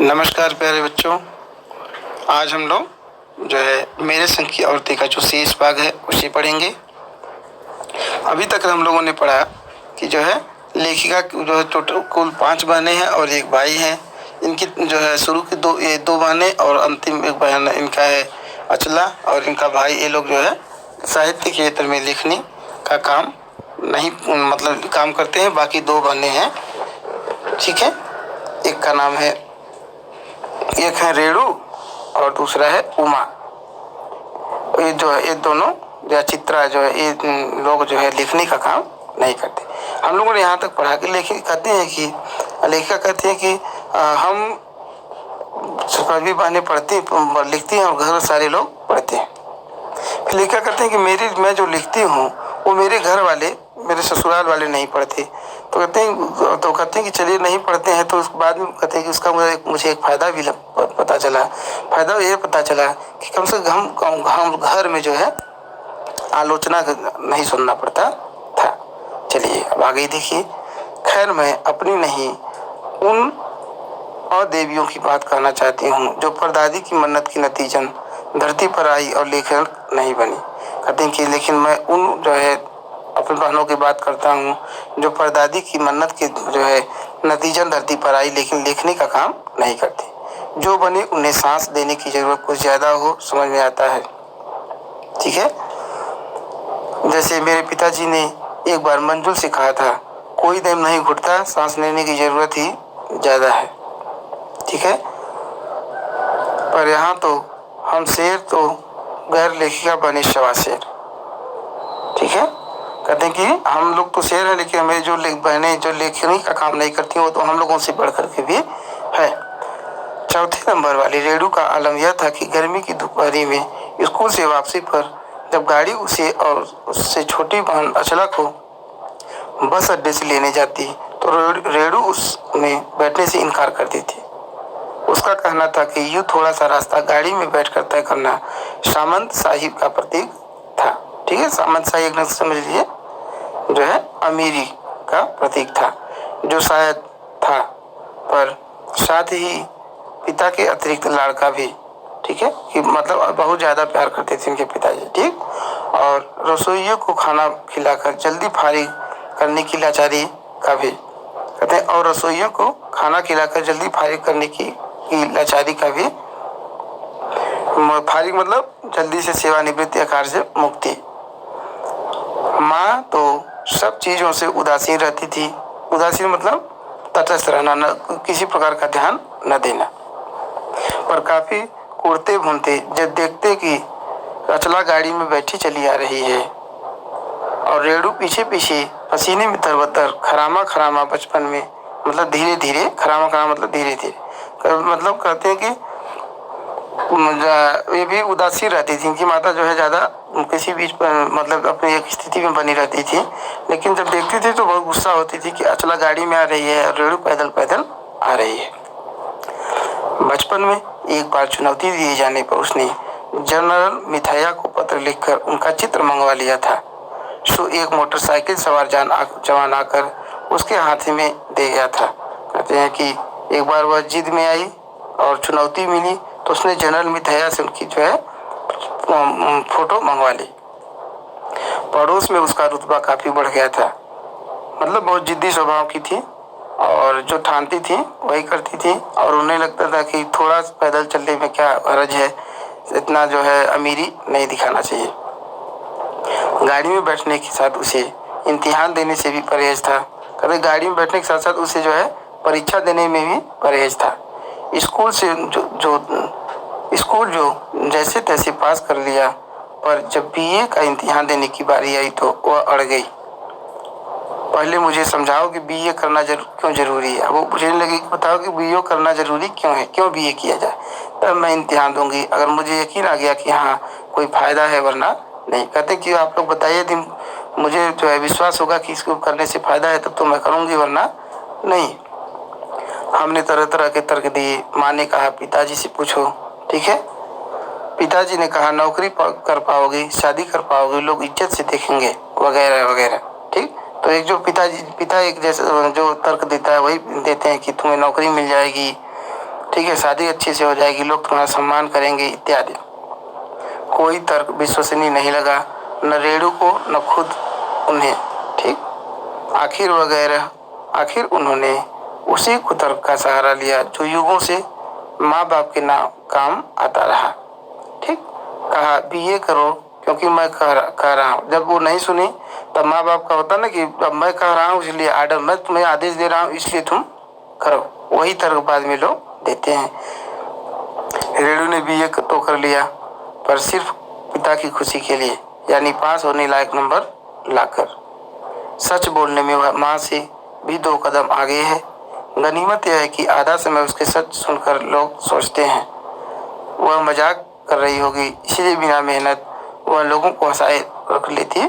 नमस्कार प्यारे बच्चों। आज हम लोग जो है मेरे संग की औरतें का जो शेष भाग है उसे पढ़ेंगे। अभी तक हम लोगों ने पढ़ा कि जो है लेखिका जो है टोटल कुल 5 बहनें हैं और एक भाई है। इनकी जो है शुरू की दो बहनें और अंतिम एक बहन इनका है अचला, और इनका भाई। ये लोग जो है साहित्य के क्षेत्र में लिखने का काम नहीं मतलब काम करते हैं। बाकी 2 बहनें हैं, ठीक है। एक का नाम है, एक है रेणु और दूसरा है उमा। ये जो है ये दोनों जो चित्रा जो है ये लोग जो है लिखने का काम नहीं करते। हम लोगों ने यहाँ तक पढ़ा कि लेखिका कहते हैं कि हम सभी बहनें पढ़ती लिखती हैं और घर में सारे लोग पढ़ते हैं। फिर लेखिका कहते हैं कि मैं जो लिखती हूँ वो मेरे घर वाले, मेरे ससुराल वाले नहीं पढ़ते। तो कहते हैं कि चलिए नहीं पढ़ते हैं। तो उसके बाद में कहते हैं कि उसका मुझे एक फ़ायदा भी पता चला। फ़ायदा ये पता चला कि कम से कम हम घर में जो है आलोचना नहीं सुनना पड़ता था। चलिए अब आगे देखिए। खैर मैं अपनी नहीं उन और देवियों की बात कहना चाहती हूँ जो परदादी की मन्नत की नतीजन धरती पर आई और लेखक नहीं बनी। कहते हैं कि लेकिन मैं उन जो है अपनी बहनों की बात करता हूँ जो परदादी की मन्नत के जो है नतीजन धरती पर आई लेकिन लिखने का काम नहीं करती। जो बने उन्हें सांस देने की जरूरत कुछ ज़्यादा हो समझ में आता है, ठीक है। जैसे मेरे पिताजी ने एक बार मंजुल से कहा था, कोई दम नहीं घुटता, सांस लेने की जरूरत ही ज़्यादा है, ठीक है। पर यहाँ तो हम शेर तो गैर लेखिका बने शवा शेर, ठीक है। कहते हैं कि हम लोग तो शेर हैं लेकिन हमें जो बहनें जो लेखनी का काम नहीं करती वो तो हम लोगों से बढ़ करके भी है। चौथे नंबर वाली रेणु का आलम यह था कि गर्मी की दोपहरी में स्कूल से वापसी पर जब गाड़ी उसे और उससे छोटी बहन अचला को बस अड्डे से लेने जाती तो रेणु उसमें बैठने से इनकार कर देती। उसका कहना था कि यूँ थोड़ा सा रास्ता गाड़ी में बैठकर तय करना सामंत साहिब का प्रतीक था, ठीक है। सामंत शाही एक समझ लीजिए जो है अमीरी का प्रतीक था, जो शायद था, पर साथ ही पिता के अतिरिक्त लाड़का भी, ठीक है। कि मतलब बहुत ज़्यादा प्यार करते थे इनके पिताजी, ठीक। और रसोइयों को खाना खिलाकर जल्दी फारिग करने की लाचारी का भी, कहते हैं, और रसोइयों को खाना खिलाकर जल्दी फारिग करने की लाचारी का भी। फारिग मतलब जल्दी से सेवानिवृत्त या कार्य से मुक्ति। माँ तो सब चीज़ों से उदासीन रहती थी। उदासीन मतलब तटस्थ रहना, न किसी प्रकार का ध्यान न देना। पर काफ़ी कुड़ते भूनते जब देखते कि अचला गाड़ी में बैठी चली आ रही है और रेणु पीछे पीछे पसीने में तरबतर खरामा खरामा बचपन में मतलब धीरे धीरे, खरामा खरामा मतलब धीरे धीरे, मतलब कहते हैं कि ये भी उदासीन रहती थी। इनकी माता जो है ज़्यादा किसी बीच पर मतलब अपनी एक स्थिति में बनी रहती थी, लेकिन जब देखती थी तो बहुत गुस्सा होती थी कि अचला गाड़ी में आ रही है और रेणु पैदल पैदल आ रही है। बचपन में एक बार चुनौती दिए जाने पर उसने जनरल मिथाया को पत्र लिखकर उनका चित्र मंगवा लिया था। सो एक मोटरसाइकिल सवार जवान आकर उसके हाथ में दे गया था। कहते हैं कि एक बार वह जिद में आई और चुनौती मिली तो उसने जनरल मिथाया से उनकी जो है फोटो मंगवा ली। पड़ोस में उसका रुतबा काफ़ी बढ़ गया था, मतलब बहुत जिद्दी स्वभाव की थी और जो ठानती थी वही करती थी। और उन्हें लगता था कि थोड़ा पैदल चलने में क्या हर्ज है, इतना जो है अमीरी नहीं दिखाना चाहिए। गाड़ी में बैठने के साथ उसे इम्तिहान देने से भी परहेज था। कभी गाड़ी में बैठने के साथ साथ उसे जो है परीक्षा देने में भी परहेज था। स्कूल जो जैसे तैसे पास कर लिया, पर जब बीए का इम्तिहान देने की बारी आई तो वह अड़ गई। पहले मुझे समझाओ कि बीए करना क्यों जरूरी है। वो मुझे लगी कि बताओ कि बीए करना जरूरी क्यों है, क्यों बीए किया जाए, तब मैं इम्तिहान दूंगी अगर मुझे यकीन आ गया कि हाँ कोई फ़ायदा है, वरना नहीं। कहते कि आप लोग बताइए दिन मुझे जो है विश्वास होगा कि इसको करने से फ़ायदा है तब तो मैं करूँगी, वरना नहीं। हमने तरह तरह के तर्क दिए। माँ ने कहा पिताजी से पूछो, ठीक है। पिताजी ने कहा नौकरी कर पाओगे, शादी कर पाओगे, लोग इज्जत से देखेंगे, वगैरह वगैरह, ठीक। तो एक जो पिता एक जैसे जो तर्क देता है वही देते हैं कि तुम्हें नौकरी मिल जाएगी, ठीक है, शादी अच्छे से हो जाएगी, लोग तुम्हारा सम्मान करेंगे इत्यादि। कोई तर्क विश्वसनीय नहीं लगा, न रेणु को न खुद उन्हें। ठीक, आखिर उन्होंने उसी कुतर्क का सहारा लिया जो युगों से माँ बाप के नाम काम आता रहा। ठीक, कहा बीए करो क्योंकि मैं कह रहा हूँ। जब वो नहीं सुनी तब माँ बाप का होता ना कि अब मैं कह रहा हूँ इसलिए आर्डर, मैं तुम्हें आदेश दे रहा हूँ इसलिए तुम करो, वही तर्क बाद में लोग देते हैं। रेणु ने बीए तो कर लिया, पर सिर्फ पिता की खुशी के लिए, यानी पास होने लायक नंबर लाकर। सच बोलने में वह माँ से भी 2 कदम आगे है। गनीमत यह है कि आधा समय उसके सच सुनकर लोग सोचते हैं वह मजाक कर रही होगी, इसलिए बिना मेहनत वह लोगों को हंसाए रख लेती है।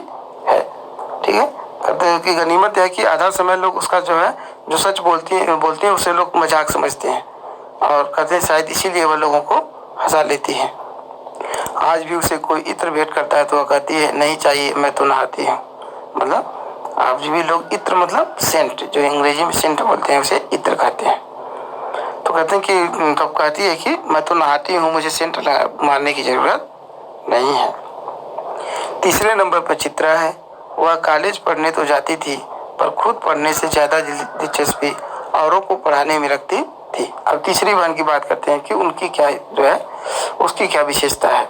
ठीक है, कहते हैं कि गनीमत है कि आधा समय लोग उसका जो सच बोलती है उसे लोग मजाक समझते हैं, और कहते हैं शायद इसीलिए वह लोगों को हंसा लेती है। आज भी उसे कोई इत्र भेंट करता है तो वह कहती है नहीं चाहिए, मैं तो नहाती हूँ। मतलब आज भी लोग इत्र मतलब सेंट, जो अंग्रेजी में सेंट बोलते हैं, उसे इत्र कहते हैं। तो कहते हैं कि तब कहती है कि मैं तो नहाती हूँ, मुझे सेंट मारने की जरूरत नहीं है। तीसरे नंबर पर चित्रा है। वह कॉलेज पढ़ने तो जाती थी, पर खुद पढ़ने से ज्यादा दिलचस्पी औरों को पढ़ाने में रखती थी। अब तीसरी बहन की बात करते हैं कि उनकी क्या उसकी क्या विशेषता है।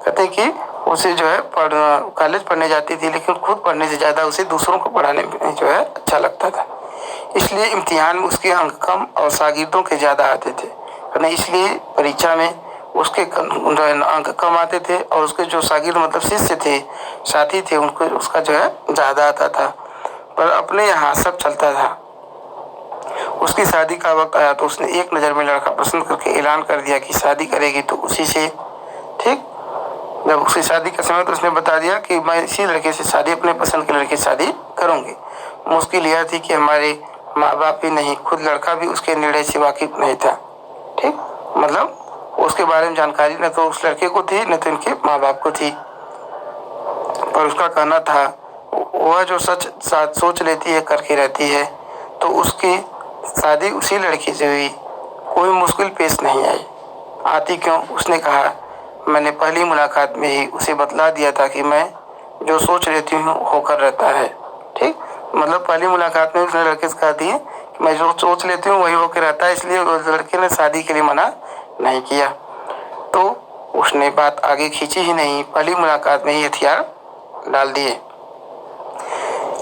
कहते हैं कि उसे कॉलेज पढ़ने जाती थी, लेकिन खुद पढ़ने से ज्यादा उसे दूसरों को पढ़ाने में अच्छा लगता था। इसलिए इम्तिहान में उसके अंक कम और शागिर्दों के ज्यादा आते थे। इसलिए परीक्षा में उसके अंक कम आते थे और उसके जो शागिर्द मतलब शिष्य थे, साथी थे, उनको उसका ज्यादा आता था। पर अपने यहाँ सब चलता था। उसकी शादी का वक्त आया तो उसने एक नजर में लड़का पसंद करके ऐलान कर दिया कि शादी करेगी तो उसी से। ठीक, जब उसकी शादी का समय तो उसने बता दिया कि मैं इसी लड़के से शादी, अपने पसंद के लड़के से शादी करूंगी। मुश्किल यह थी कि हमारे माँ बाप ही नहीं, खुद लड़का भी उसके निर्णय से वाकिफ नहीं था। ठीक, मतलब उसके बारे में जानकारी न तो उस लड़के को थी न तो इनके माँ बाप को थी। पर उसका कहना था वह जो सच साथ सोच लेती है करके रहती है, तो उसकी शादी उसी लड़की से हुई। कोई मुश्किल पेश नहीं आई। आती क्यों? उसने कहा मैंने पहली मुलाकात में ही उसे बतला दिया था कि मैं जो सोच लेती हूँ होकर रहता है। ठीक, मतलब पहली मुलाकात में उसने लड़के से कहा दी कि मैं जो सोच लेती हूँ वही होकर रहता है, इसलिए उस लड़के ने शादी के लिए मना नहीं किया। तो उसने बात आगे खींची ही नहीं, पहली मुलाकात में ही हथियार डाल दिए।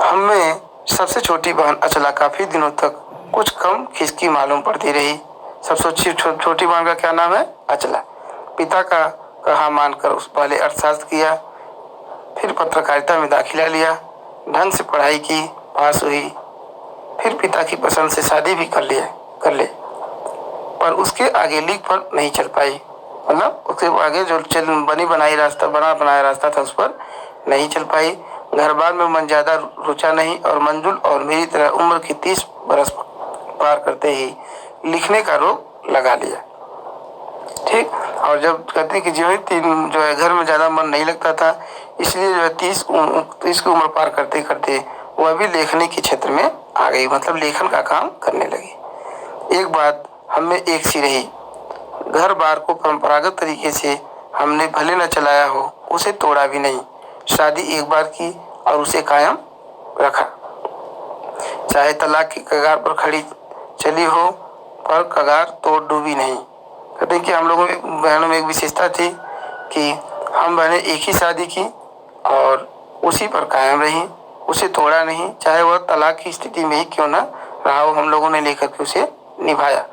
हमें सबसे छोटी बहन अचला काफी दिनों तक कुछ कम खिसकी मालूम पड़ती रही। सबसे छोटी बहन का क्या नाम है? अचला। पिता का कहा मानकर उस पहले अर्थशास्त्र किया, फिर पत्रकारिता में दाखिला लिया, ढंग से पढ़ाई की, पास हुई, फिर पिता की पसंद से शादी भी कर ले, पर उसके आगे लीक पर नहीं चल पाई। मतलब उसके आगे जो बना बनाया रास्ता था उस पर नहीं चल पाई। घर बार में मन ज्यादा रुचा नहीं और मंजुल और मेरी तरह उम्र की 30 बरस पार करते ही लिखने का रोग लगा लिया। ठीक, और जब कहते हैं कि घर में ज्यादा मन नहीं लगता था, इसलिए 30 की उम्र पार करते करते वह भी लेखनी के क्षेत्र में आ गई, मतलब लेखन का काम करने लगी। एक बात हमें एक सी रही, घर बार को परंपरागत तरीके से हमने भले न चलाया हो, उसे तोड़ा भी नहीं। शादी एक बार की और उसे कायम रखा, चाहे तलाक की कगार पर खड़ी चली हो, पर कगार तोड़ डूबी नहीं। कहते हैं कि हम लोगों में बहनों में एक विशेषता थी कि हम बहनें एक ही शादी की और उसी पर कायम रही, उसे तोड़ा नहीं, चाहे वह तलाक की स्थिति में ही क्यों न रहा हो, हम लोगों ने लेकर के उसे निभाया।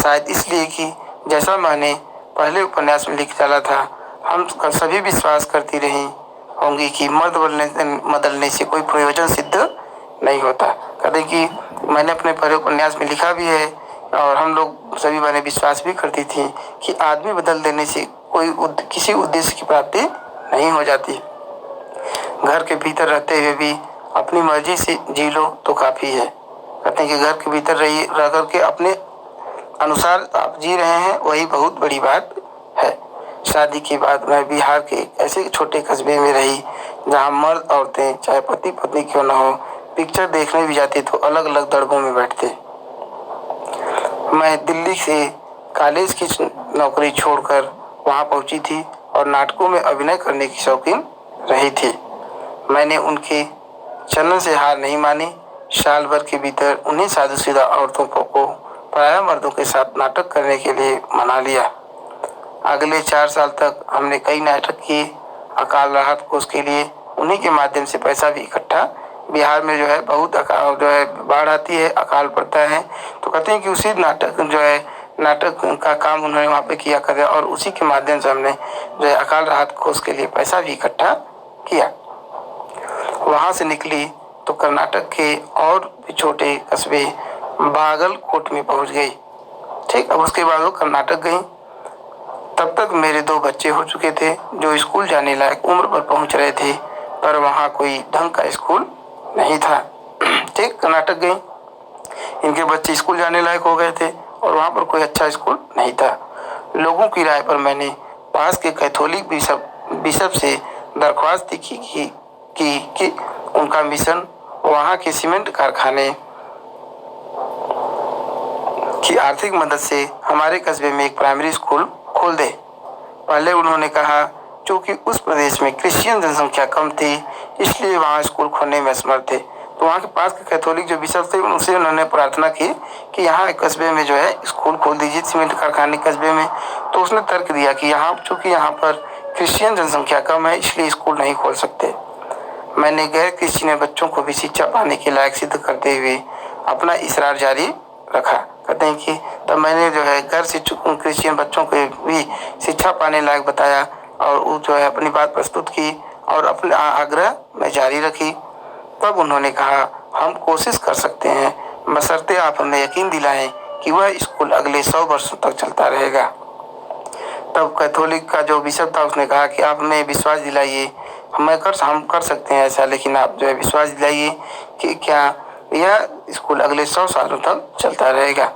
शायद इसलिए कि जैसा मैंने पहले उपन्यास में लिख डाला था, हम सभी विश्वास करती रही होंगी कि मर्द बदलने से कोई प्रयोजन सिद्ध नहीं होता। कहते कि मैंने अपने पहले उपन्यास में लिखा भी है और हम लोग सभी बहनें विश्वास भी करती थी कि आदमी बदल देने से किसी उद्देश्य की प्राप्ति नहीं हो जाती। घर के भीतर रहते हुए भी अपनी मर्जी से जी लो तो काफी है। कहते हैं कि घर के भीतर रह करके अपने अनुसार आप जी रहे हैं, वही बहुत बड़ी बात है। शादी के बाद मैं बिहार के ऐसे छोटे कस्बे में रही जहाँ मर्द औरतें चाहे पति पत्नी क्यों न हो, पिक्चर देखने भी जाते तो अलग अलग दड़बों में बैठते। मैं दिल्ली से कॉलेज की नौकरी छोड़कर वहां पहुंची थी और नाटकों में अभिनय करने की शौकीन रही थी। मैंने उनके चलन से हार नहीं मानी। साल भर के भीतर उन्हीं सादुसीधा औरतों को पराया मर्दों के साथ नाटक करने के लिए मना लिया। अगले 4 साल तक हमने कई नाटक किए। अकाल राहत कोष के लिए उन्हीं के माध्यम से पैसा भी इकट्ठा। बिहार में जो है बहुत बाढ़ आती है, अकाल पड़ता है, तो कहते हैं कि उसी नाटक का काम उन्होंने वहाँ पे किया करे और उसी के माध्यम से हमने जो है अकाल राहत कोष के लिए पैसा भी इकट्ठा किया। वहाँ से निकली तो कर्नाटक के और भी छोटे कस्बे बागलकोट में पहुँच गई। ठीक, अब उसके बाद वो कर्नाटक गई। तब तक मेरे 2 बच्चे हो चुके थे जो स्कूल जाने लायक उम्र पर पहुंच रहे थे, पर वहाँ कोई ढंग का स्कूल नहीं था। ठीक, कर्नाटक गई, इनके बच्चे स्कूल जाने लायक हो गए थे और वहाँ पर कोई अच्छा स्कूल नहीं था। लोगों की राय पर मैंने पास के कैथोलिक बिशप से दरख्वास्त की उनका मिशन वहाँ के सीमेंट कारखाने की आर्थिक मदद से हमारे कस्बे में एक प्राइमरी स्कूल खोल दे। पहले उन्होंने कहा क्योंकि उस प्रदेश में क्रिश्चियन जनसंख्या कम थी, इसलिए वहाँ स्कूल खोलने में असमर्थ थे। तो वहाँ के पास के कैथोलिक जो बिशप थे उनसे उन्होंने प्रार्थना की कि यहाँ कस्बे में जो है स्कूल खोल दीजिए, सीमेंट कारखाने कस्बे में। तो उसने तर्क दिया कि चूंकि यहाँ पर क्रिश्चियन जनसंख्या कम है, इसलिए स्कूल नहीं खोल सकते। मैंने गैर क्रिश्चियन बच्चों को भी शिक्षा पाने के लायक सिद्ध करते हुए अपना इसरार जारी रखा। कहते हैं कि तब मैंने जो है गैर क्रिश्चियन बच्चों को भी शिक्षा पाने लायक बताया और वो जो है अपनी बात प्रस्तुत की और अपने आग्रह में जारी रखी। तब उन्होंने कहा हम कोशिश कर सकते हैं, बशर्ते आप हमें यकीन दिलाएं कि वह स्कूल अगले 100 वर्षों तक चलता रहेगा। तब कैथोलिक का जो बिशप था उसने कहा कि आप हमें विश्वास दिलाइए, हम कर सकते हैं ऐसा, लेकिन आप जो है विश्वास दिलाइए कि क्या यह स्कूल अगले 100 सालों तक चलता रहेगा।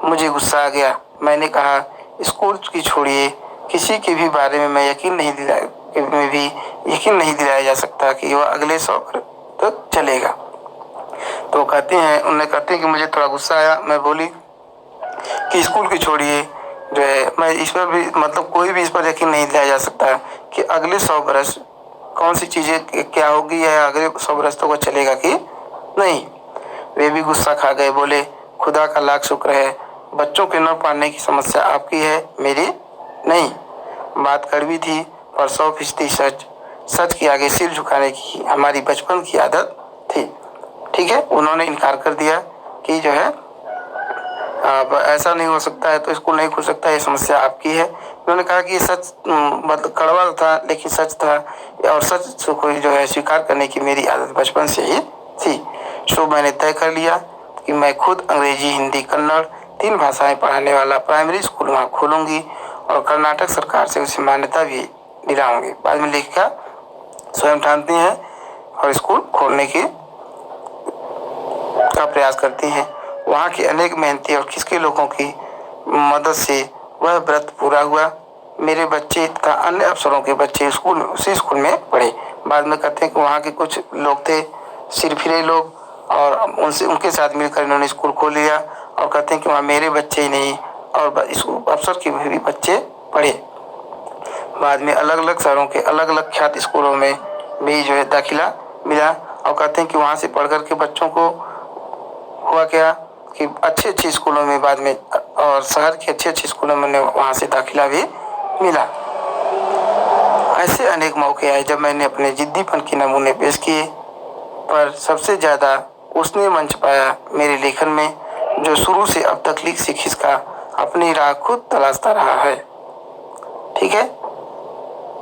मुझे गुस्सा आ गया। मैंने कहा स्कूल की छोड़िए, किसी के भी बारे में मैं यकीन नहीं दिलाया जा सकता कि वह अगले 100 वर्ष तक चलेगा। तो कहते हैं कि मुझे थोड़ा गुस्सा आया। मैं बोली कि स्कूल की छोड़िए, जो है मैं इस पर भी मतलब कोई भी इस पर यकीन नहीं दिलाया जा सकता कि अगले 100 वर्ष कौन सी चीजें क्या होगी या अगले 100 वर्ष तो वह चलेगा कि नहीं। वे भी गुस्सा खा गए, बोले खुदा का लाख शुक्र है, बच्चों के न पढ़ने की समस्या आपकी है, मेरी नहीं। बात कड़वी थी पर 100% सच के आगे सिर झुकाने की हमारी बचपन की आदत थी। ठीक है, उन्होंने इनकार कर दिया कि जो है ऐसा नहीं हो सकता है, तो स्कूल नहीं खुल सकता, ये समस्या आपकी है। उन्होंने कहा कि ये सच मतलब कड़वा था लेकिन सच था और सच को जो है स्वीकार करने की मेरी आदत बचपन से ही थी। सो मैंने तय कर लिया कि मैं खुद अंग्रेजी, हिंदी, कन्नड़ 3 भाषाएं पढ़ाने वाला प्राइमरी स्कूल वहाँ खोलूंगी और कर्नाटक सरकार से उसे मान्यता भी दिलाऊंगी। बाद में लेखिका स्वयं ठानती हैं और स्कूल खोलने का प्रयास करती हैं। वहाँ के अनेक मेहनती और खिसके लोगों की मदद से वह व्रत पूरा हुआ। मेरे बच्चे तथा अन्य अफसरों के बच्चे उसी स्कूल में पढ़े। बाद में कहते हैं कि वहाँ के कुछ लोग थे सिरफिरे लोग और उनके साथ मिलकर इन्होंने स्कूल खोल लिया और कहते हैं कि वहाँ मेरे बच्चे ही नहीं और अफसर के भी बच्चे पढ़े। बाद में अलग अलग शहरों के अलग अलग ख्यात स्कूलों में भी जो है दाखिला मिला और कहते हैं कि वहाँ से पढ़ कर के बच्चों को हुआ क्या कि अच्छे स्कूलों में बाद में और शहर के अच्छे स्कूलों में वहाँ से दाखिला भी मिला। ऐसे अनेक मौके आए जब मैंने अपने जिद्दीपन के नमूने पेश किए, पर सबसे ज़्यादा उसने मंच पाया मेरे लेखन में, जो शुरू से अब तक लिख सीख इसका अपनी राह खुद तलाशता रहा है। ठीक है,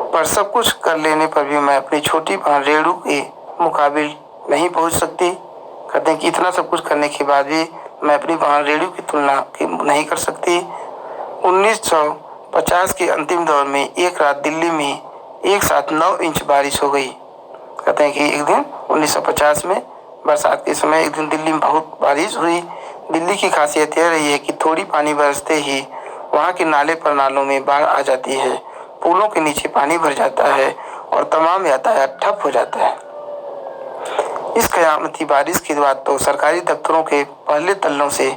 पर सब कुछ कर लेने पर भी मैं अपनी छोटी बहन रेणु के मुकाबिल नहीं पहुंच सकती। कहते हैं कि इतना सब कुछ करने के बाद भी मैं अपनी बहन रेणु की तुलना नहीं कर सकती। 1950 के अंतिम दौर में एक रात दिल्ली में एक साथ 9 इंच बारिश हो गई। कहते हैं कि एक दिन 1950 में बरसात के समय एक दिन दिल्ली में बहुत बारिश हुई। दिल्ली की खासियत यह रही है कि थोड़ी पानी बरसते ही वहाँ के नालों में बाढ़ आ जाती है, पुलों के नीचे पानी भर जाता है और तमाम यातायात ठप हो जाता है। इस कयामती बारिश के बाद तो सरकारी दफ्तरों के पहले तल्लों से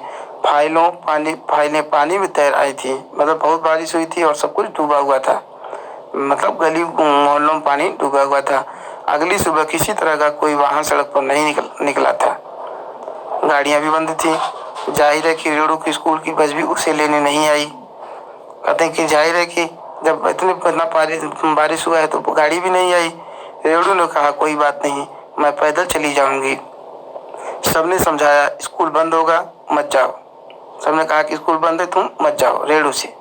फाइलें पानी में तैर आई थी। मतलब बहुत बारिश हुई थी और सब कुछ डूबा हुआ था। मतलब गली मोहल्लों में पानी डूबा हुआ था। अगली सुबह किसी तरह का कोई वाहन सड़क पर नहीं निकला था। गाड़ियां भी बंद थी। जाहिर है कि रेणु की स्कूल की बस भी उसे लेने नहीं आई। कहते हैं कि जाहिर है कि जब इतना बारिश हुआ है तो गाड़ी भी नहीं आई। रेणु ने कहा कोई बात नहीं, मैं पैदल चली जाऊंगी। सबने समझाया स्कूल बंद होगा, मत जाओ। सबने कहा कि स्कूल बंद है, तुम मत जाओ रेणु से।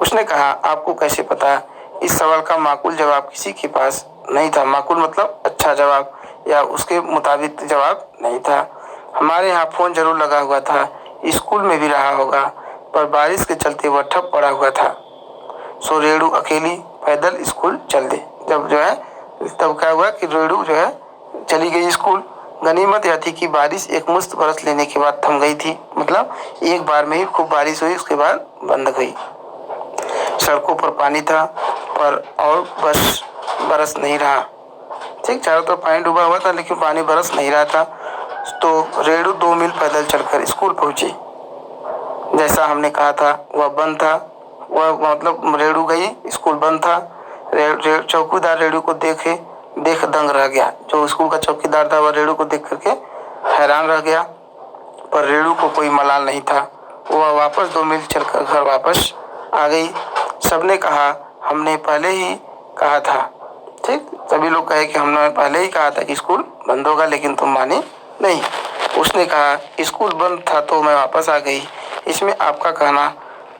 उसने कहा आपको कैसे पता? इस सवाल का माकूल जवाब किसी के पास नहीं था। माकूल मतलब अच्छा जवाब या उसके मुताबिक जवाब नहीं था। हमारे यहाँ फोन जरूर लगा हुआ था, स्कूल में भी रहा होगा, पर बारिश के चलते वह ठप पड़ा हुआ था। सो रेणु अकेली पैदल स्कूल चल दी। जब जो है तब क्या हुआ कि रेणु जो है चली गई स्कूल। गनीमत यह थी कि बारिश एक मुश्त बरस लेने के बाद थम गई थी। मतलब एक बार में ही खूब बारिश हुई, उसके बाद बंद गई। सड़कों पर पानी था पर और बस बरस नहीं रहा। ठीक, चारों तरफ पानी डूबा हुआ था लेकिन पानी बरस नहीं रहा था। तो रेणु 2 मील पैदल चलकर स्कूल पहुंची। जैसा हमने कहा था वह बंद था। वह मतलब रेणु गई, स्कूल बंद था। चौकीदार रेणु को देख दंग रह गया। जो स्कूल का चौकीदार था वह रेणु को देख करके हैरान रह गया, पर रेणु को कोई मलाल नहीं था। वह वापस 2 मील चलकर घर वापस आ गई। सबने कहा हमने पहले ही कहा था। ठीक, सभी लोग कहे कि हमने पहले ही कहा था कि स्कूल बंद होगा, लेकिन तुम मानी नहीं। उसने कहा स्कूल बंद था तो मैं वापस आ गई, इसमें आपका कहना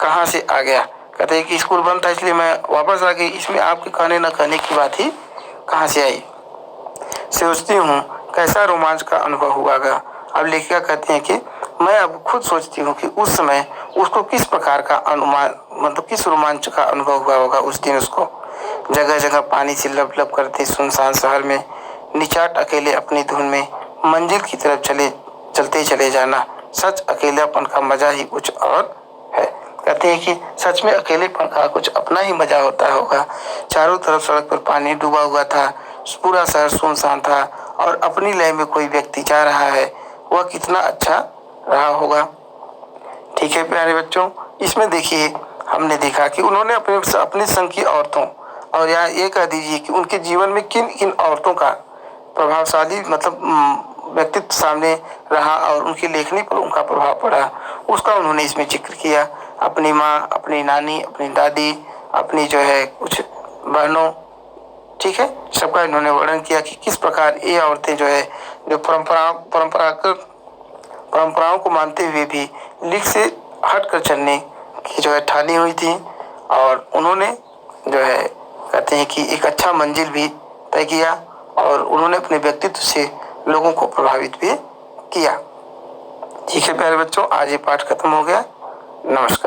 कहाँ से आ गया? कहते हैं कि स्कूल बंद था इसलिए मैं वापस आ गई, इसमें आपके कहने न कहने की बात ही कहाँ से आई? सोचती हूँ कैसा रोमांच का अनुभव हुआगा। अब लेखिका कहती हैं कि मैं अब खुद सोचती हूँ कि उस समय उसको किस प्रकार का अनुमान मतलब किस रोमांच का अनुभव हुआ होगा उस दिन उसको। जगह जगह पानी से लबलब करते सुनसान शहर में निचाट अकेले अपनी धुन में मंजिल की तरफ चलते चले जाना। सच अकेलेपन का मजा ही कुछ और है। कहते हैं कि सच में अकेलेपन का कुछ अपना ही मजा होता होगा। चारों तरफ सड़क पर पानी डूबा हुआ था, पूरा शहर सुनसान था और अपनी लय में कोई व्यक्ति जा रहा है। वह कितना अच्छा रहा होगा। ठीक है प्यारे बच्चों, इसमें देखिए हमने देखा कि उन्होंने अपने संग की औरतों और यहाँ ये कह दीजिए कि उनके जीवन में किन किन औरतों का प्रभावशाली मतलब व्यक्तित्व सामने रहा और उनकी लेखनी पर उनका प्रभाव पड़ा, उसका उन्होंने इसमें जिक्र किया। अपनी माँ, अपनी नानी, अपनी दादी, अपनी जो है कुछ बहनों, ठीक है, सबका इन्होंने वर्णन किया कि किस प्रकार ये औरतें जो है जो परंपराओं को मानते हुए भी लीक से हट कर चलने की जो है ठानी हुई थी। और उन्होंने जो है कहते हैं कि एक अच्छा मंजिल भी तय किया और उन्होंने अपने व्यक्तित्व से लोगों को प्रभावित भी किया। ठीक है प्यारे बच्चों, आज ये पाठ खत्म हो गया। नमस्कार।